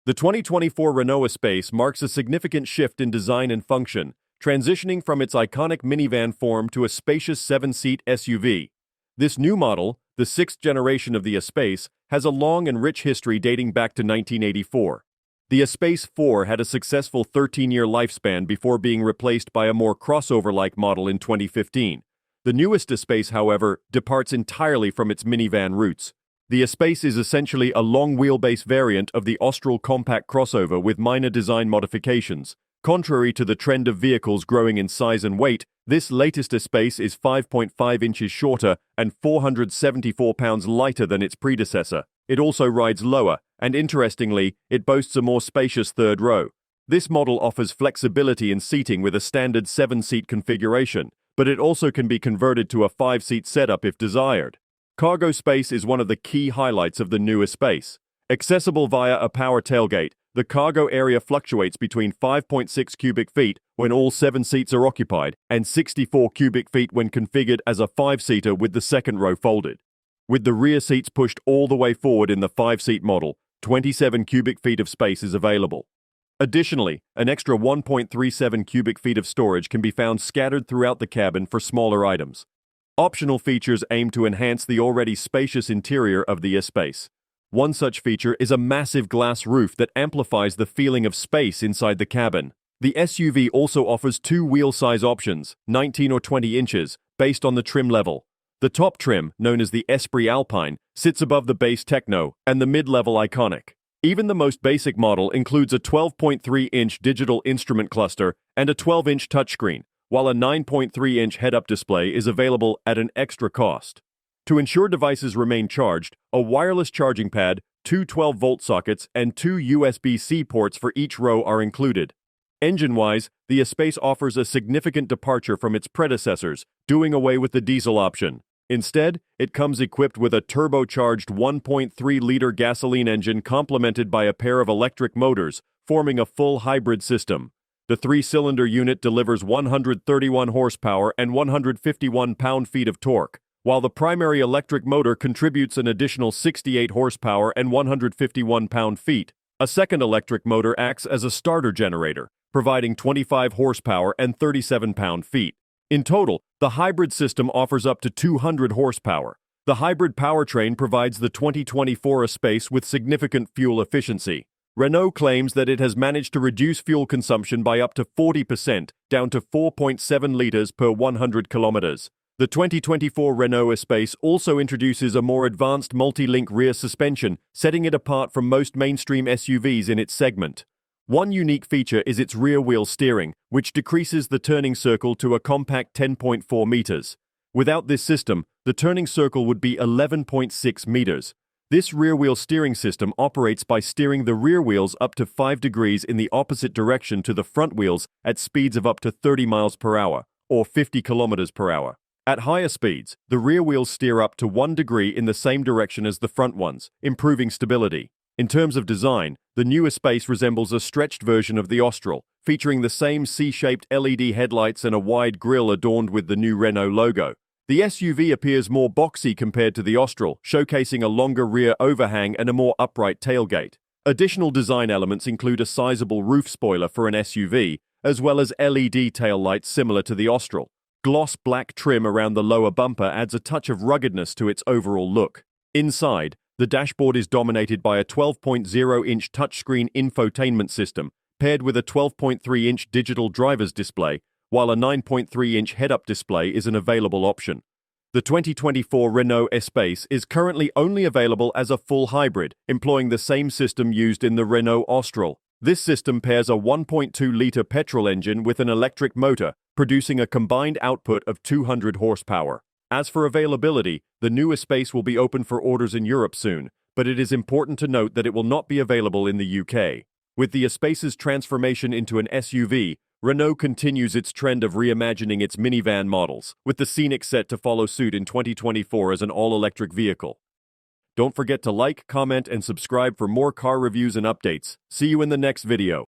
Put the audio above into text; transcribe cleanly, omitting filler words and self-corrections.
The 2024 Renault Espace marks a significant shift in design and function, transitioning from its iconic minivan form to a spacious seven-seat SUV. This new model, the sixth generation of the Espace, has a long and rich history dating back to 1984. The Espace IV had a successful 13-year lifespan before being replaced by a more crossover-like model in 2015. The newest Espace, however, departs entirely from its minivan roots. The Espace is essentially a long-wheelbase variant of the Austral compact crossover with minor design modifications. Contrary to the trend of vehicles growing in size and weight, this latest Espace is 5.5 inches shorter and 474 pounds lighter than its predecessor. It also rides lower, and interestingly, it boasts a more spacious third row. This model offers flexibility in seating with a standard 7-seat configuration, but it also can be converted to a 5-seat setup if desired. Cargo space is one of the key highlights of the new Espace. Accessible via a power tailgate, the cargo area fluctuates between 5.6 cubic feet when all 7 seats are occupied and 64 cubic feet when configured as a 5-seater with the second row folded. With the rear seats pushed all the way forward in the 5-seat model, 27 cubic feet of space is available. Additionally, an extra 1.37 cubic feet of storage can be found scattered throughout the cabin for smaller items. Optional features aim to enhance the already spacious interior of the Espace. One such feature is a massive glass roof that amplifies the feeling of space inside the cabin. The SUV also offers two wheel size options, 19 or 20 inches, based on the trim level. The top trim, known as the Esprit Alpine, sits above the base Techno and the mid-level Iconic. Even the most basic model includes a 12.3-inch digital instrument cluster and a 12-inch touchscreen, while a 9.3-inch head-up display is available at an extra cost. To ensure devices remain charged, a wireless charging pad, two 12-volt sockets, and two USB-C ports for each row are included. Engine-wise, the Espace offers a significant departure from its predecessors, doing away with the diesel option. Instead, it comes equipped with a turbocharged 1.3-liter gasoline engine complemented by a pair of electric motors, forming a full hybrid system. The 3-cylinder unit delivers 131 horsepower and 151 pound-feet of torque, while the primary electric motor contributes an additional 68 horsepower and 151 pound-feet. A second electric motor acts as a starter generator, providing 25 horsepower and 37 pound-feet. In total, the hybrid system offers up to 200 horsepower. The hybrid powertrain provides the 2024 Espace with significant fuel efficiency. Renault claims that it has managed to reduce fuel consumption by up to 40%, down to 4.7 liters per 100 kilometers. The 2024 Renault Espace also introduces a more advanced multi-link rear suspension, setting it apart from most mainstream SUVs in its segment. One unique feature is its rear-wheel steering, which decreases the turning circle to a compact 10.4 meters. Without this system, the turning circle would be 11.6 meters. This rear-wheel steering system operates by steering the rear wheels up to 5 degrees in the opposite direction to the front wheels at speeds of up to 30 miles per hour, or 50 kilometers per hour. At higher speeds, the rear wheels steer up to 1 degree in the same direction as the front ones, improving stability. In terms of design, the new Espace resembles a stretched version of the Austral, featuring the same C-shaped LED headlights and a wide grille adorned with the new Renault logo. The SUV appears more boxy compared to the Austral, showcasing a longer rear overhang and a more upright tailgate. Additional design elements include a sizable roof spoiler for an SUV, as well as LED taillights similar to the Austral. Gloss black trim around the lower bumper adds a touch of ruggedness to its overall look. Inside, the dashboard is dominated by a 12.0-inch touchscreen infotainment system, paired with a 12.3-inch digital driver's display, while a 9.3-inch head-up display is an available option. The 2024 Renault Espace is currently only available as a full hybrid, employing the same system used in the Renault Austral. This system pairs a 1.2-liter petrol engine with an electric motor, producing a combined output of 200 horsepower. As for availability, the new Espace will be open for orders in Europe soon, but it is important to note that it will not be available in the UK. With the Espace's transformation into an SUV, Renault continues its trend of reimagining its minivan models, with the Scenic set to follow suit in 2024 as an all-electric vehicle. Don't forget to like, comment, and subscribe for more car reviews and updates. See you in the next video.